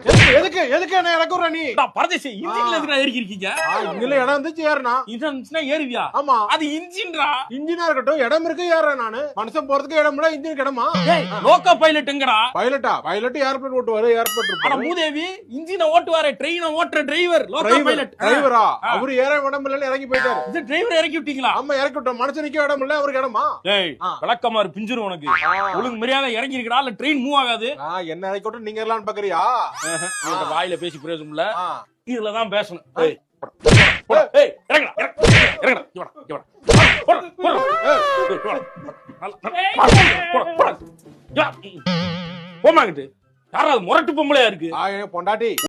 எதுக்கு என்ன இறக்குற நீ? பரதேசி இன்ஜின்ல எதுக்கு ஏறி இருக்கீங்க? இன்ஜின்ல இடம் இருந்துச்சு ஏறனா. இன்ஜின்ஸ்னா ஏறுவியா? ஆமா. அது இன்ஜின்டா. இன்ஜினா இருக்கட்டும், இடம் இருக்கு ஏறேன் நானு. மனுஷன் போறதுக்கு இடம் இல்ல, இன்ஜினுக்கு இடமா? டேய் லோக்கோ பைலட்டுங்கடா. பைலட்டா? பைலட் ஏர்பிளேன் ஓட்டுவாரு, ஏர்போர்ட் ஆனா மூதேவி இன்ஜினை ஓட்டுவாரு, ட்ரெயினை ஓட்டுற டிரைவர் லோக்கோ பைலட். டிரைவரா? அவரு ஏற இடம் இல்லன்னு இறங்கி போயிட்டாரு. இது டிரைவர் இறக்கி விட்டீங்களா? ஆமா இறக்கி விட்டோம். மனுஷனுக்கு இடம் இல்ல, அவருக்கு இடமா? டேய் விளக்கமாறு பிஞ்சிரும் உனக்கு. ஒழுங்கு மரியாதை இறங்கி இருக்கடா, இல்ல ட்ரெயின் மூவ் ஆகாது. என்ன இறக்கி விட்டு நீங்க எல்லாம் பாக்குறியா? இந்த வாயில பேசி பிரயோஜனம் இல்ல, இதுலதான் பேசணும். போமாங்கிட்டு யாராவது முரட்டு பொம்பளையா இருக்கு? பொண்டாட்டி